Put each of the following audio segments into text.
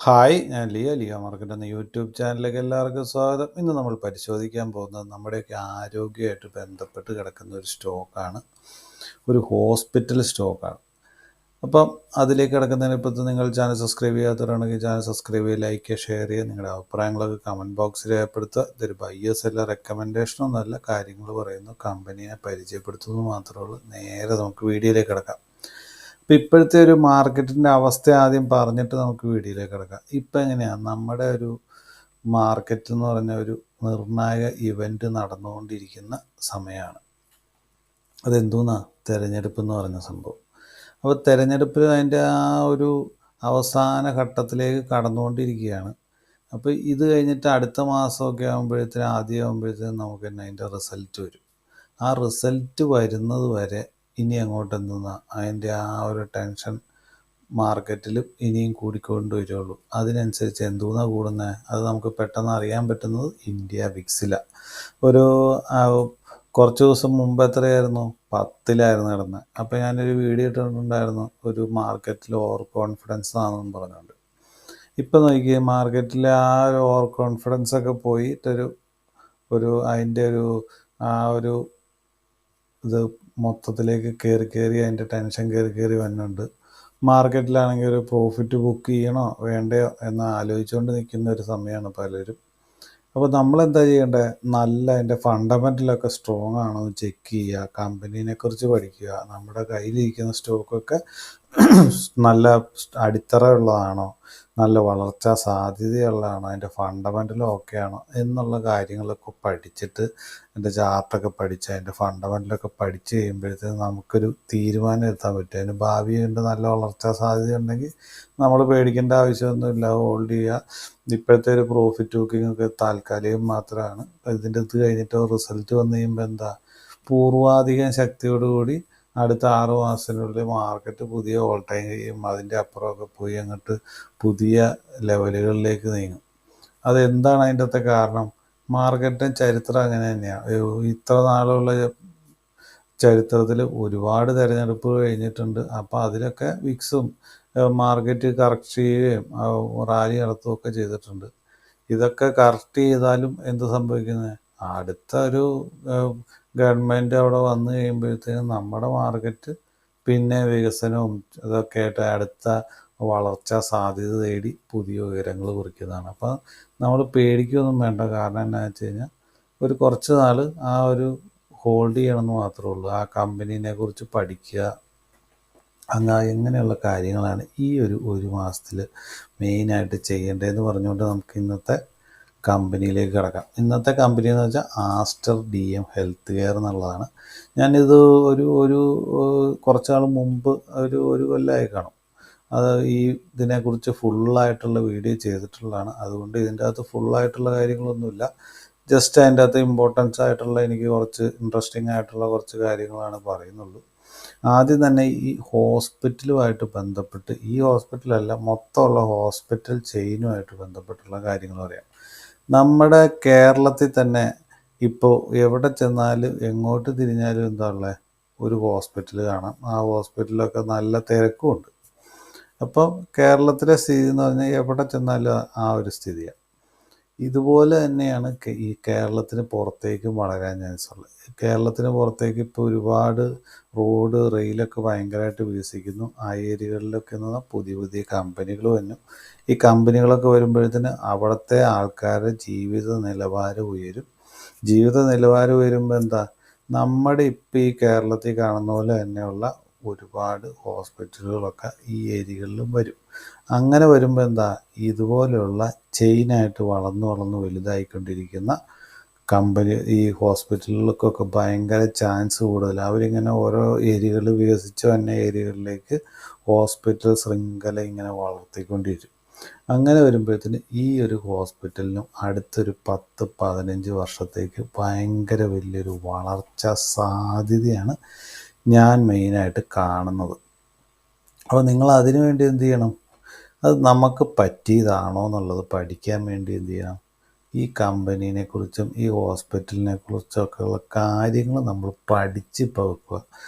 Hi, ഞാൻ Leo market എന്ന YouTube ചാനലിലേക്ക് എല്ലാവർക്കും സ്വാഗതം. ഇന്ന് നമ്മൾ പരിശോധിക്കാൻ പോകുന്നത് നമ്മുടെയൊക്കെ ആരോഗ്യമായിട്ട് ബന്ധപ്പെട്ട് കിടക്കുന്ന ഒരു സ്റ്റോക്കാണ്, ഒരു ഹോസ്പിറ്റൽ സ്റ്റോക്കാണ്. അപ്പം അതിലേക്ക് കിടക്കുന്നതിന് ഇപ്പോഴത്തെ നിങ്ങൾ ചാനൽ സബ്സ്ക്രൈബ് ചെയ്യാത്തവരാണെങ്കിൽ ചാനൽ സബ്സ്ക്രൈബ് ചെയ്യുക, ലൈക്ക് ചെയ്യുക, ഷെയർ ചെയ്യുക. നിങ്ങളുടെ അഭിപ്രായങ്ങളൊക്കെ കമൻറ്റ് ബോക്സിൽ രേഖപ്പെടുത്തുക. ഇതൊരു ബയ്യേഴ്സ് അല്ല, റെക്കമെൻഡേഷനൊന്നുമല്ല, കാര്യങ്ങൾ പറയുന്നു, കമ്പനിയെ പരിചയപ്പെടുത്തുന്നത് മാത്രമേ ഉള്ളൂ. നേരെ നമുക്ക് വീഡിയോയിലേക്ക് കിടക്കാം. അപ്പം ഇപ്പോഴത്തെ ഒരു മാർക്കറ്റിൻ്റെ അവസ്ഥ ആദ്യം പറഞ്ഞിട്ട് നമുക്ക് വീഡിയോയിലേക്ക് കിടക്കാം. ഇപ്പം എങ്ങനെയാണ് നമ്മുടെ ഒരു മാർക്കറ്റ് എന്ന് പറഞ്ഞ ഒരു നിർണായക ഇവൻ്റ് നടന്നുകൊണ്ടിരിക്കുന്ന സമയമാണ്. അതെന്തോന്നാ? തിരഞ്ഞെടുപ്പ് എന്ന് പറഞ്ഞ സംഭവം. അപ്പോൾ തിരഞ്ഞെടുപ്പിൽ അതിൻ്റെ ആ ഒരു അവസാന ഘട്ടത്തിലേക്ക് കടന്നുകൊണ്ടിരിക്കുകയാണ്. അപ്പോൾ ഇത് കഴിഞ്ഞിട്ട് അടുത്ത മാസമൊക്കെ ആകുമ്പോഴത്തേനും, ആദ്യം ആകുമ്പോഴത്തേനും നമുക്ക് തന്നെ അതിൻ്റെ റിസൾട്ട് വരും. ആ റിസൾട്ട് വരുന്നത് വരെ ഇനി അങ്ങോട്ട് എന്തെന്നാ അതിൻ്റെ ആ ഒരു ടെൻഷൻ മാർക്കറ്റിൽ ഇനിയും കൂടിക്കൊണ്ട് വരുള്ളൂ. അതിനനുസരിച്ച് എന്തോന്നാ കൂടുന്നത്, അത് നമുക്ക് പെട്ടെന്ന് അറിയാൻ പറ്റുന്നത് ഇന്ത്യ വിക്സിലാണ്. ഒരു കുറച്ച് ദിവസം മുമ്പ് എത്രയായിരുന്നു? 10-ലായിരുന്നു കിടന്നത്. അപ്പോൾ ഞാനൊരു വീഡിയോ ഇട്ടിട്ടുണ്ടായിരുന്നു, ഒരു മാർക്കറ്റിൽ ഓവർ കോൺഫിഡൻസ് ആണെന്ന് പറഞ്ഞുകൊണ്ട്. ഇപ്പം നോക്കിയേ, മാർക്കറ്റിൽ ആ ഒരു ഓവർ കോൺഫിഡൻസ് ഒക്കെ പോയിട്ടൊരു അതിൻ്റെ ആ ഒരു ഇത് മൊത്തത്തിലേക്ക് കയറി അതിൻ്റെ ടെൻഷൻ കയറി വന്നുണ്ട്. മാർക്കറ്റിലാണെങ്കിൽ ഒരു പ്രോഫിറ്റ് ബുക്ക് ചെയ്യണോ വേണ്ടയോ എന്ന് ആലോചിച്ചുകൊണ്ട് നിൽക്കുന്ന ഒരു സമയമാണ് പലരും. അപ്പോൾ നമ്മളെന്താ ചെയ്യേണ്ടത്? നല്ല അതിൻ്റെ ഫണ്ടമെൻ്റലൊക്കെ സ്ട്രോങ് ആണോ എന്ന് ചെക്ക് ചെയ്യുക, കമ്പനീനെക്കുറിച്ച് പഠിക്കുക, നമ്മുടെ കയ്യിലിരിക്കുന്ന സ്റ്റോക്കൊക്കെ നല്ല അടിത്തറ ഉള്ളതാണോ, നല്ല വളർച്ചാ സാധ്യതയുള്ളതാണോ, അതിൻ്റെ ഫണ്ടമെൻ്റലും ഓക്കെ ആണോ എന്നുള്ള കാര്യങ്ങളൊക്കെ പഠിച്ചിട്ട്, അതിൻ്റെ ചാർട്ടൊക്കെ പഠിച്ച് അതിൻ്റെ ഫണ്ടമെൻ്റലൊക്കെ പഠിച്ച് കഴിയുമ്പോഴത്തേക്കും നമുക്കൊരു തീരുമാനം എടുത്താൻ പറ്റും. അതിന് ഭാവിയുണ്ട്, നല്ല വളർച്ചാ സാധ്യത ഉണ്ടെങ്കിൽ നമ്മൾ പേടിക്കേണ്ട ആവശ്യമൊന്നുമില്ല, ഹോൾഡ് ചെയ്യുക. ഇപ്പോഴത്തെ ഒരു പ്രോഫിറ്റ് ബുക്കിംഗ് ഒക്കെ താൽക്കാലികം മാത്രമാണ്. ഇതിൻ്റെ ഇത് കഴിഞ്ഞിട്ട് റിസൾട്ട് വന്നു കഴിയുമ്പോൾ എന്താ, പൂർവാധികം ശക്തിയോടുകൂടി അടുത്ത 6 മാസത്തിനുള്ളിൽ മാർക്കറ്റ് പുതിയ ഓൾ ടൈം ചെയ്യും. അതിൻ്റെ അപ്പുറമൊക്കെ പോയി അങ്ങോട്ട് പുതിയ ലെവലുകളിലേക്ക് നീങ്ങും. അതെന്താണ് അതിൻ്റെ അകത്തെ കാരണം? മാർക്കറ്റിൻ്റെ ചരിത്രം അങ്ങനെ തന്നെയാണ്. ഇത്ര നാളുള്ള ചരിത്രത്തിൽ ഒരുപാട് തിരഞ്ഞെടുപ്പ് കഴിഞ്ഞിട്ടുണ്ട്. അപ്പോൾ അതിലൊക്കെ വിക്സും മാർക്കറ്റ് കറക്റ്റ് ചെയ്യുകയും റാലി നടത്തുകയൊക്കെ ചെയ്തിട്ടുണ്ട്. ഇതൊക്കെ കറക്റ്റ് ചെയ്താലും എന്ത് സംഭവിക്കുന്നത്? അടുത്ത ഒരു ഗവൺമെൻറ് അവിടെ വന്നു കഴിയുമ്പോഴത്തേക്കും നമ്മുടെ മാർക്കറ്റ് പിന്നെ വികസനവും ഇതൊക്കെ ആയിട്ട് അടുത്ത വളർച്ചാ സാധ്യത തേടി പുതിയ ഉയരങ്ങൾ കുറിക്കുന്നതാണ്. അപ്പോൾ നമ്മൾ പേടിക്കുകയൊന്നും വേണ്ട. കാരണം എന്താണെന്ന് വെച്ച് കഴിഞ്ഞാൽ ഒരു കുറച്ച് നാൾ ആ ഒരു ഹോൾഡ് ചെയ്യണമെന്ന് മാത്രമേ ഉള്ളൂ. ആ കമ്പനീനെ കുറിച്ച് പഠിക്കുക, എങ്ങനെയുള്ള കാര്യങ്ങളാണ് ഈ ഒരു മാസത്തിൽ മെയിനായിട്ട് ചെയ്യേണ്ടതെന്ന് പറഞ്ഞുകൊണ്ട് നമുക്ക് ഇന്നത്തെ കമ്പനിയിലേക്ക് കിടക്കാം. ഇന്നത്തെ കമ്പനി എന്ന് വെച്ചാൽ ആസ്റ്റർ DM ഹെൽത്ത് കെയർ എന്നുള്ളതാണ്. ഞാനിത് ഒരു കുറച്ച് നാൾ മുമ്പ് ഒരു കൊല്ലമായി കാണും അത് ഇതിനെക്കുറിച്ച് ഫുള്ളായിട്ടുള്ള വീഡിയോ ചെയ്തിട്ടുള്ളതാണ്. അതുകൊണ്ട് ഇതിൻ്റെ അകത്ത് ഫുള്ളായിട്ടുള്ള കാര്യങ്ങളൊന്നുമില്ല. ജസ്റ്റ് അതിൻ്റെ അകത്ത് ഇമ്പോർട്ടൻസ് ആയിട്ടുള്ള, എനിക്ക് കുറച്ച് ഇൻട്രസ്റ്റിംഗ് ആയിട്ടുള്ള കുറച്ച് കാര്യങ്ങളാണ് പറയുന്നുള്ളൂ. ആദ്യം തന്നെ ഈ ഹോസ്പിറ്റലുമായിട്ട് ബന്ധപ്പെട്ട്, ഈ ഹോസ്പിറ്റലല്ല മൊത്തമുള്ള ഹോസ്പിറ്റൽ ചെയിനുമായിട്ട് ബന്ധപ്പെട്ടുള്ള കാര്യങ്ങൾ പറയാം. നമ്മുടെ കേരളത്തിൽ തന്നെ ഇപ്പോൾ എവിടെ ചെന്നാലും എങ്ങോട്ട് തിരിഞ്ഞാലും എന്താ ഉള്ളത്, ഒരു ഹോസ്പിറ്റൽ കാണാം. ആ ഹോസ്പിറ്റലൊക്കെ നല്ല തിരക്കുമുണ്ട്. അപ്പോൾ കേരളത്തിലെ സ്ഥിതി എന്ന് പറഞ്ഞാൽ എവിടെ ചെന്നാലും ആ ഒരു സ്ഥിതിയാണ്. ഇതുപോലെ തന്നെയാണ് ഈ കേരളത്തിന് പുറത്തേക്കും വളരാൻ ചാൻസ് ഉള്ളത്. കേരളത്തിന് പുറത്തേക്ക് ഇപ്പോൾ ഒരുപാട് റോഡ്, റെയിലൊക്കെ ഭയങ്കരമായിട്ട് വികസിക്കുന്നു. ആ ഏരിയകളിലൊക്കെ എന്ന് പറഞ്ഞാൽ പുതിയ കമ്പനികൾ വന്നു. ഈ കമ്പനികളൊക്കെ വരുമ്പോഴത്തേന് അവിടുത്തെ ആൾക്കാരുടെ ജീവിത നിലവാരം ഉയരും. ജീവിത നിലവാരം ഉയരുമ്പോൾ എന്താ, നമ്മുടെ ഇപ്പോൾ ഈ കേരളത്തിൽ കാണുന്ന പോലെ തന്നെയുള്ള ഒരുപാട് ഹോസ്പിറ്റലുകളൊക്കെ ഈ ഏരിയകളിലും വരും. അങ്ങനെ വരുമ്പോൾ എന്താ, ഇതുപോലെയുള്ള ചെയിനായിട്ട് വളർന്ന് വലുതായിക്കൊണ്ടിരിക്കുന്ന കമ്പനി, ഈ ഹോസ്പിറ്റലുകൾക്കൊക്കെ ഭയങ്കര ചാൻസ് കൂടുതൽ. അവരിങ്ങനെ ഓരോ ഏരിയകൾ വികസിച്ച് വന്ന ഏരിയകളിലേക്ക് ഹോസ്പിറ്റൽ ശൃംഖല ഇങ്ങനെ വളർത്തിക്കൊണ്ടിരിക്കും. അങ്ങനെ വരുമ്പോഴത്തേന് ഈ ഒരു ഹോസ്പിറ്റലിനും അടുത്തൊരു 10-15 വർഷത്തേക്ക് ഭയങ്കര വലിയൊരു വളർച്ചാ സാധ്യതയാണ് ഞാൻ മെയിനായിട്ട് കാണുന്നത്. അപ്പോൾ നിങ്ങൾ അതിനു വേണ്ടി എന്ത് ചെയ്യണം? അത് നമുക്ക് പറ്റിയതാണോ എന്നുള്ളത് പഠിക്കാൻ വേണ്ടി എന്ത് ചെയ്യണം? ഈ കമ്പനീനെ കുറിച്ചും ഈ ഹോസ്പിറ്റലിനെ കുറിച്ചൊക്കെയുള്ള കാര്യങ്ങൾ നമ്മൾ പഠിച്ച് ഇപ്പോൾ വെക്കുക.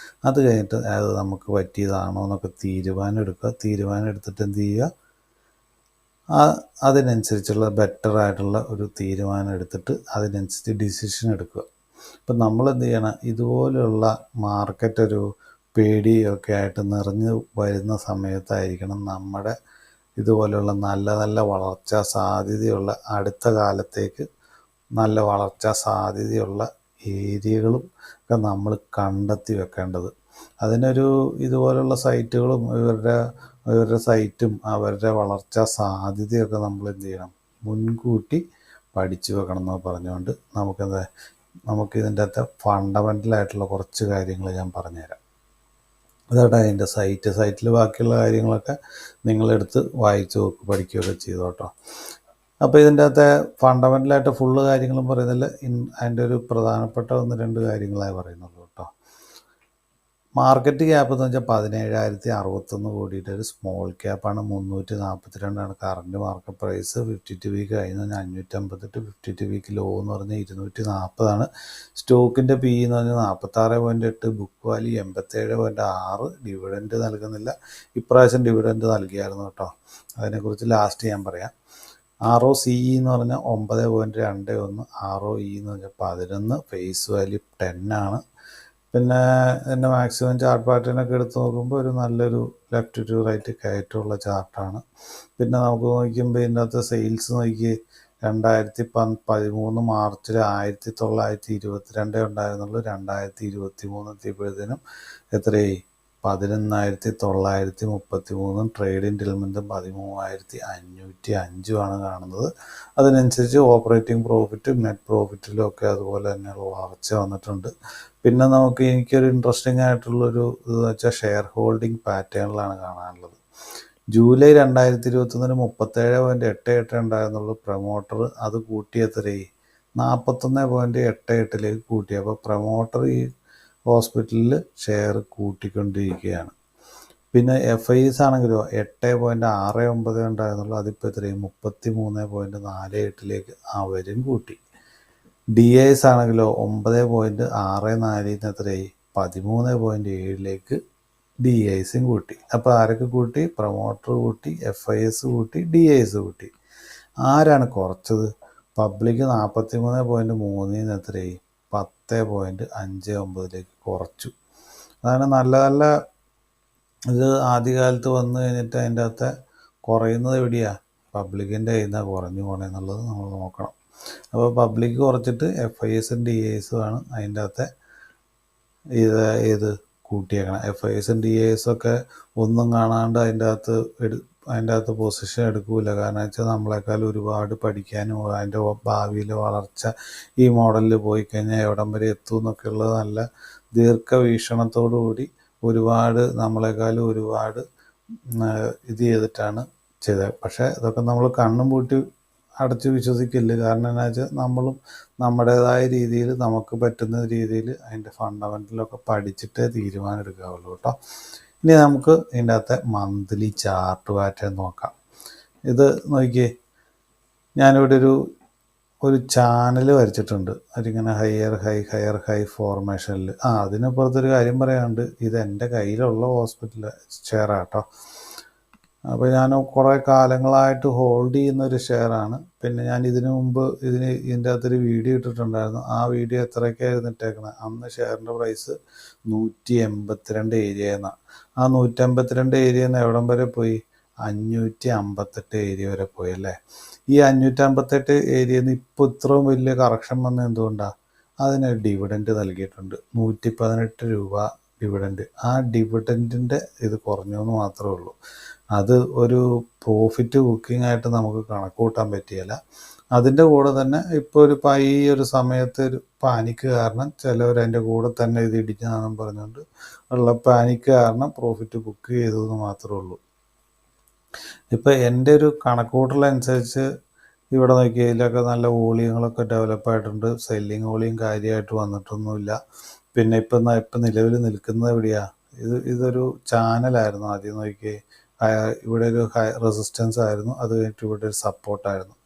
അത് കഴിഞ്ഞിട്ട് അത് നമുക്ക് പറ്റിയതാണോ എന്നൊക്കെ തീരുമാനം എടുക്കുക. തീരുമാനം എടുത്തിട്ട് എന്ത് ചെയ്യുക? അതിനനുസരിച്ചുള്ള ബെറ്റർ ആയിട്ടുള്ള ഒരു തീരുമാനം എടുത്തിട്ട് അതിനനുസരിച്ച് ഡിസിഷൻ എടുക്കുക. ഇപ്പം നമ്മൾ എന്ത് ചെയ്യണം, ഇതുപോലെയുള്ള മാർക്കറ്റ് ഒരു പേടിയൊക്കെ ആയിട്ട് നിറഞ്ഞു വരുന്ന സമയത്തായിരിക്കണം നമ്മുടെ ഇതുപോലെയുള്ള നല്ല നല്ല വളർച്ചാ സാധ്യതയുള്ള അടുത്ത കാലത്തേക്ക് നല്ല വളർച്ചാ സാധ്യതയുള്ള ഏരിയകളും ഒക്കെ നമ്മൾ കണ്ടെത്തി വെക്കേണ്ടത്. അതിനൊരു ഇതുപോലുള്ള സൈറ്റുകളും ഇവരുടെ സൈറ്റും അവരുടെ വളർച്ചാ സാധ്യതയൊക്കെ നമ്മൾ എന്ത് ചെയ്യണം, മുൻകൂട്ടി പഠിച്ചു വെക്കണം എന്ന് പറഞ്ഞുകൊണ്ട് നമുക്കിതിൻ്റെ അകത്ത് ഫണ്ടമെൻ്റലായിട്ടുള്ള കുറച്ച് കാര്യങ്ങൾ ഞാൻ പറഞ്ഞുതരാം. അതാണ് അതിൻ്റെ സൈറ്റിൽ ബാക്കിയുള്ള കാര്യങ്ങളൊക്കെ നിങ്ങളെടുത്ത് വായിച്ച് നോക്കി പഠിക്കുകയൊക്കെ ചെയ്തോട്ടോ. അപ്പോൾ ഇതിൻ്റെ അകത്തെ ഫണ്ടമെൻ്റലായിട്ട് ഫുള്ള് കാര്യങ്ങളും പറയുന്നില്ല, അതിൻ്റെ ഒരു പ്രധാനപ്പെട്ട 1-2 കാര്യങ്ങളായി പറയുന്നുള്ളൂ കേട്ടോ. മാർക്കറ്റ് ക്യാപ്പ് എന്ന് വെച്ചാൽ 17,061 കോടിയുടെ ഒരു സ്മോൾ ക്യാപ്പാണ്. 342 കറണ്ട് മാർക്കറ്റ് പ്രൈസ്. 52 വീക്ക് കഴിഞ്ഞ് 558. 52 വീക്ക് ലോ എന്ന് പറഞ്ഞാൽ 240. സ്റ്റോക്കിൻ്റെ പി എന്ന് പറഞ്ഞാൽ 46.8. Book value 87.6. ഡിവിഡൻഡ് നൽകുന്നില്ല. ഇപ്രാവശ്യം ഡിവിഡൻഡ് നൽകിയായിരുന്നു കേട്ടോ, അതിനെക്കുറിച്ച് ലാസ്റ്റ് ഞാൻ പറയാം. ROCE എന്ന് പറഞ്ഞാൽ 9.21. ROE എന്ന് പറഞ്ഞാൽ 11. ഫേസ് വാല്യൂ 10 ആണ്. പിന്നെ ഇതിൻ്റെ മാക്സിമം ചാർട്ട് പാറ്റേണൊക്കെ എടുത്ത് നോക്കുമ്പോൾ ഒരു നല്ലൊരു ലെഫ്റ്റ് ടു റൈറ്റ് കയറ്റമുള്ള ചാർട്ടാണ്. പിന്നെ നമുക്ക് നോക്കുമ്പോൾ ഇതിൻ്റെ അകത്ത് സെയിൽസ് നോക്കി 2013 മാർച്ചിൽ 1922 ഉണ്ടായിരുന്നുള്ളൂ. 2023 എത്തിയപ്പോഴത്തേനും എത്രയായി, 11,933. ട്രേഡ് ഇൻഡിൽമെൻറ്റ് 13,505 ആണ് കാണുന്നത്. അതിനനുസരിച്ച് ഓപ്പറേറ്റിംഗ് പ്രോഫിറ്റും നെറ്റ് പ്രോഫിറ്റിലും ഒക്കെ അതുപോലെ തന്നെയുള്ള വളർച്ച വന്നിട്ടുണ്ട്. പിന്നെ എനിക്കൊരു ഇൻട്രസ്റ്റിംഗ് ആയിട്ടുള്ളൊരു ഇതെന്ന് വെച്ചാൽ ഷെയർ ഹോൾഡിംഗ് പാറ്റേണിലാണ് കാണാനുള്ളത്. ജൂലൈ 2021 37.88 ഉണ്ടായിരുന്നുള്ളൂ. പ്രൊമോട്ടർ അത് കൂട്ടിയെത്രയായി, 41.88 കൂട്ടി. അപ്പോൾ പ്രൊമോട്ടർ ഈ ഹോസ്പിറ്റലിൽ ഷെയർ കൂട്ടിക്കൊണ്ടിരിക്കുകയാണ്. പിന്നെ FIs ആണെങ്കിലോ 8.69 ഉണ്ടായിരുന്നുള്ളൂ, അതിപ്പോൾ എത്രയും 33.48 അവരും കൂട്ടി. DIs ആണെങ്കിലോ 9.64 എത്രയായി, 13.7 DIസും കൂട്ടി. അപ്പോൾ ആരൊക്കെ കൂട്ടി, പ്രൊമോട്ടർ കൂട്ടി, FIs കൂട്ടി, DIs കൂട്ടി. ആരാണ് കുറച്ചത്, പബ്ലിക് 43.3 എത്രയായി, 10.59 കുറച്ചു. അതാണ് നല്ല നല്ല ഇത് ആദ്യകാലത്ത് വന്നു കഴിഞ്ഞിട്ട് അതിൻ്റെ അകത്ത് കുറയുന്നത് എവിടെയാണ്, പബ്ലിക്കിൻ്റെ കയ്യിൽ നിന്നാണ് കുറഞ്ഞു പോകണമെന്നുള്ളത് നമ്മൾ നോക്കണം. അപ്പോൾ പബ്ലിക് കുറച്ചിട്ട് FISും DIസും ആണ് അതിൻ്റെ അകത്തെ ഇത് കൂട്ടിയേക്കണം. FISും DIസും ഒക്കെ ഒന്നും കാണാണ്ട് അതിൻ്റെ അകത്ത് പൊസിഷൻ എടുക്കില്ല. കാരണം വെച്ചാൽ നമ്മളെക്കാൾ ഒരുപാട് പഠിക്കാനും അതിൻ്റെ ഭാവിയിലെ വളർച്ച ഈ മോഡലിൽ പോയി കഴിഞ്ഞാൽ എവിടം വരെ എത്തും എന്നൊക്കെ ഉള്ളത് നല്ല ദീർഘവീക്ഷണത്തോടു കൂടി ഒരുപാട് നമ്മളെക്കാളും ഒരുപാട് ഇത് ചെയ്തിട്ടാണ് ചെയ്തത്. പക്ഷേ ഇതൊക്കെ നമ്മൾ കണ്ണും പൂട്ടി അടച്ച് വിശ്വസിക്കില്ല. കാരണം എന്താ വെച്ചാൽ നമ്മളും നമ്മുടേതായ രീതിയിൽ നമുക്ക് പറ്റുന്ന രീതിയിൽ അതിൻ്റെ ഫണ്ടമെൻ്റലൊക്കെ പഠിച്ചിട്ടേ തീരുമാനം എടുക്കാവുള്ളൂ കേട്ടോ. ഇനി നമുക്ക് ഇതിൻ്റെ അകത്തെ മന്ത്ലി ചാർട്ട് പാറ്റേൺ നോക്കാം. ഇത് നോക്കിയേ, ഞാനിവിടെ ഒരു ചാനൽ വരച്ചിട്ടുണ്ട്. അതിങ്ങനെ ഹയർ ഹൈ ഫോർമേഷനിൽ. അതിനപ്പുറത്തൊരു കാര്യം പറയാനുണ്ട്, ഇത് എൻ്റെ കയ്യിലുള്ള ഹോസ്പിറ്റൽ ഷെയറാട്ടോ. അപ്പോൾ ഞാൻ കുറേ കാലങ്ങളായിട്ട് ഹോൾഡ് ചെയ്യുന്നൊരു ഷെയറാണ്. പിന്നെ ഞാൻ ഇതിനു മുമ്പ് ഇതിൻ്റെ അകത്തൊരു വീഡിയോ ഇട്ടിട്ടുണ്ടായിരുന്നു. ആ വീഡിയോ എത്രയൊക്കെയായിരുന്നു ഇട്ടേക്കണത്, അന്ന് ഷെയറിൻ്റെ പ്രൈസ് 182 ഏരിയ എന്നാണ്. ആ 152 ഏരിയയിൽ നിന്ന് എവിടം വരെ പോയി, 558 ഏരിയ വരെ പോയി അല്ലേ. ഈ 558 ഏരിയയിൽ നിന്ന് ഇപ്പോൾ ഇത്രയും വലിയ കറക്ഷൻ വന്നത് എന്തുകൊണ്ടാണ്, അതിനൊരു ഡിവിഡൻഡ് നൽകിയിട്ടുണ്ട്, 118 രൂപ ഡിവിഡൻഡ്. ആ ഡിവിഡൻറ്റിൻ്റെ ഇത് കുറഞ്ഞു എന്ന് മാത്രമേ ഉള്ളൂ. അത് ഒരു പ്രോഫിറ്റ് ബുക്കിംഗ് ആയിട്ട് നമുക്ക് കണക്ക് കൂട്ടാൻ പറ്റിയല്ല. അതിൻ്റെ കൂടെ തന്നെ ഇപ്പോൾ ഈ ഒരു സമയത്ത് ഒരു പാനിക്ക് കാരണം ചിലവർ അതിൻ്റെ കൂടെ തന്നെ ഇത് ഇടിക്കാണെന്ന് പറഞ്ഞുകൊണ്ട് ഉള്ള പാനിക്ക് കാരണം പ്രോഫിറ്റ് ബുക്ക് ചെയ്തു എന്ന് മാത്രമേ ഉള്ളൂ. ഇപ്പോൾ എൻ്റെ ഒരു കണക്കുകൂട്ടലനുസരിച്ച് ഇവിടെ നോക്കിയാൽ ഇതിലൊക്കെ നല്ല വോളിയങ്ങളൊക്കെ ഡെവലപ്പായിട്ടുണ്ട്. സെല്ലിങ് വോളിയം കാര്യമായിട്ട് വന്നിട്ടൊന്നുമില്ല. പിന്നെ ഇപ്പം നിലവിൽ നിൽക്കുന്നത് എവിടെയാണ്, ഇതൊരു ചാനലായിരുന്നു. ആദ്യം നോക്കിയേ, ഇവിടെ ഒരു റെസിസ്റ്റൻസ് ആയിരുന്നു, അത് കഴിഞ്ഞിട്ട് ഇവിടെ ഒരു സപ്പോർട്ടായിരുന്നു.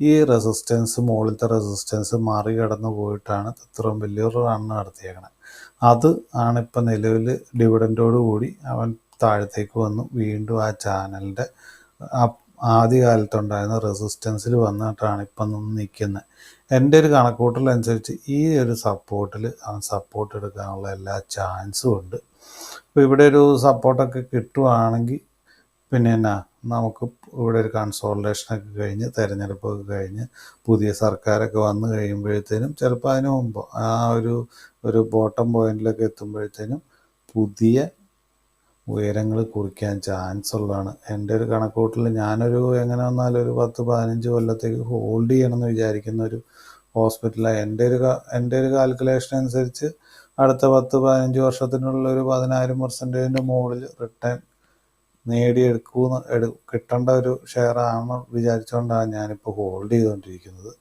ഈ റെസിസ്റ്റൻസ്, മുകളിലത്തെ റെസിസ്റ്റൻസ് മറികടന്ന് പോയിട്ടാണ് ഇത്രയും വലിയൊരു റണ്ണ് നടത്തിയേക്കണത്. അത് ആണ് ഇപ്പം നിലവിൽ ഡിവിഡൻറ്റോട് കൂടി അവൻ താഴത്തേക്ക് വന്നു വീണ്ടും ആ ചാനലിൻ്റെ ആദ്യ കാലത്തുണ്ടായിരുന്ന റെസിസ്റ്റൻസിൽ വന്നിട്ടാണ് ഇപ്പം നിൽക്കുന്നത്. എൻ്റെ ഒരു കണക്കൂട്ടലനുസരിച്ച് ഈ ഒരു സപ്പോർട്ടിൽ അവൻ സപ്പോർട്ട് എടുക്കാനുള്ള എല്ലാ ചാൻസും ഉണ്ട്. അപ്പോൾ ഇവിടെ ഒരു സപ്പോർട്ടൊക്കെ കിട്ടുവാണെങ്കിൽ പിന്നെ എന്നാ നമുക്ക് ഇവിടെ ഒരു കൺസോൾട്ടേഷനൊക്കെ കഴിഞ്ഞ് തെരഞ്ഞെടുപ്പൊക്കെ കഴിഞ്ഞ് പുതിയ സർക്കാരൊക്കെ വന്നു കഴിയുമ്പോഴത്തേനും ചിലപ്പോൾ അതിന് മുമ്പ് ആ ഒരു ബോട്ടം പോയിന്റിലൊക്കെ എത്തുമ്പോഴത്തേനും പുതിയ ഉയരങ്ങൾ കുറിക്കാൻ ചാൻസ് ഉള്ളതാണ്. എൻ്റെ ഒരു കണക്കൂട്ടൽ ഞാനൊരു എങ്ങനെ വന്നാലും ഒരു 10-15 കൊല്ലത്തേക്ക് ഹോൾഡ് ചെയ്യണമെന്ന് വിചാരിക്കുന്ന ഒരു ഹോസ്പിറ്റലാണ്. എൻ്റെ ഒരു കാൽക്കുലേഷൻ അനുസരിച്ച് അടുത്ത 10-15 വർഷത്തിനുള്ള ഒരു 10,000% മുകളിൽ റിട്ടേൺ കിട്ടേണ്ട ഒരു ഷെയർ ആണെന്ന് വിചാരിച്ചുകൊണ്ടാണ് ഞാനിപ്പോൾ ഹോൾഡ് ചെയ്തുകൊണ്ടിരിക്കുന്നത്.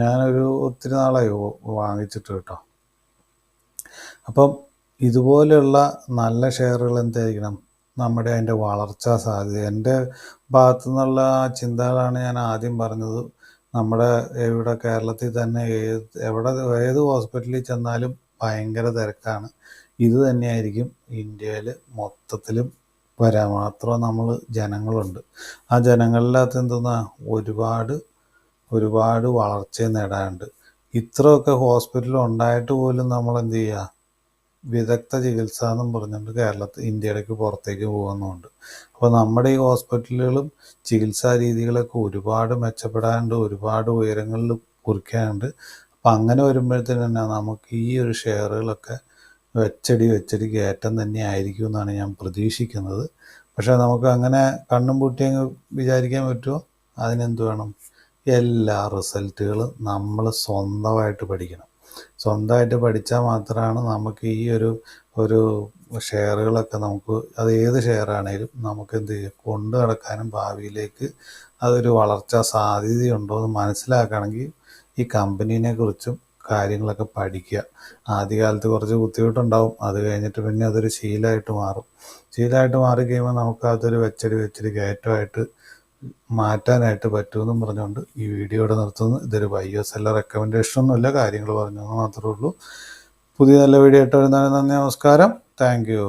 ഞാനൊരു ഒത്തിരി നാളായി വാങ്ങിച്ചിട്ട് കേട്ടോ. അപ്പം ഇതുപോലെയുള്ള നല്ല ഷെയറുകൾ എന്തായിരിക്കണം, നമ്മുടെ അതിൻ്റെ വളർച്ചാ സാധ്യത. എൻ്റെ ഭാഗത്തു നിന്നുള്ള ചിന്തകളാണ് ഞാൻ ആദ്യം പറഞ്ഞത്. നമ്മുടെ ഇവിടെ കേരളത്തിൽ തന്നെ ഏത് ഹോസ്പിറ്റലിൽ ചെന്നാലും ഭയങ്കര തിരക്കാണ്. ഇത് തന്നെയായിരിക്കും ഇന്ത്യയിൽ മൊത്തത്തിലും വരാൻ മാത്രം നമ്മൾ ജനങ്ങളുണ്ട്. ആ ജനങ്ങളിനകത്ത് എന്തെന്നാ ഒരുപാട് വളർച്ച നേടാനുണ്ട്. ഇത്രയൊക്കെ ഹോസ്പിറ്റൽ ഉണ്ടായിട്ട് പോലും നമ്മൾ എന്ത് ചെയ്യുക, വിദഗ്ധ ചികിത്സ എന്നും പറഞ്ഞുകൊണ്ട് ഇന്ത്യയിലേക്ക് പുറത്തേക്ക് പോകുന്നുണ്ട്. അപ്പോൾ നമ്മുടെ ഈ ഹോസ്പിറ്റലുകളും ചികിത്സാ രീതികളൊക്കെ ഒരുപാട് മെച്ചപ്പെടാനുണ്ട്, ഒരുപാട് ഉയരങ്ങളിൽ കുറിക്കാനുണ്ട്. അപ്പം അങ്ങനെ വരുമ്പോഴത്തേന് തന്നെ നമുക്ക് ഈ ഒരു ഷെയറുകളൊക്കെ വെച്ചടി കയറ്റം തന്നെ ആയിരിക്കും എന്നാണ് ഞാൻ പ്രതീക്ഷിക്കുന്നത്. പക്ഷേ നമുക്ക് അങ്ങനെ കണ്ണും പൂട്ടി അങ്ങ് വിചാരിക്കാൻ പറ്റുമോ? അതിനെന്ത് വേണം? എല്ലാ റിസൾട്ടുകളും നമ്മൾ സ്വന്തമായിട്ട് പഠിക്കണം. സ്വന്തമായിട്ട് പഠിച്ചാൽ മാത്രമാണ് നമുക്ക് ഈ ഒരു ഷെയറുകളൊക്കെ അത് ഏത് ഷെയറാണേലും നമുക്ക് എന്ത് ചെയ്യും, കൊണ്ടു നടക്കാനും ഭാവിയിലേക്ക് അതൊരു വളർച്ചാ സാധ്യതയുണ്ടോ എന്ന് മനസ്സിലാക്കണമെങ്കിൽ ഈ കമ്പനീനെ കുറിച്ചും കാര്യങ്ങളൊക്കെ പഠിക്കുക. ആദ്യകാലത്ത് കുറച്ച് ബുദ്ധിമുട്ടുണ്ടാവും, അത് കഴിഞ്ഞിട്ട് പിന്നെ അതൊരു ശീലമായിട്ട് മാറിക്കഴിയുമ്പോൾ നമുക്ക് അതൊരു വെച്ചടി കയറ്റമായിട്ട് മാറ്റാനായിട്ട് പറ്റുമെന്നും പറഞ്ഞുകൊണ്ട് ഈ വീഡിയോ ഇവിടെ നിർത്തുന്നു. ഇതൊരു ബൈ സെല്ലർ റെക്കമെൻഡേഷനൊന്നുമില്ല, കാര്യങ്ങൾ പറഞ്ഞു മാത്രമേ ഉള്ളൂ. പുതിയ നല്ല വീഡിയോ ആയിട്ട് വരുന്നതിന് നന്ദി, നമസ്കാരം, താങ്ക് യു.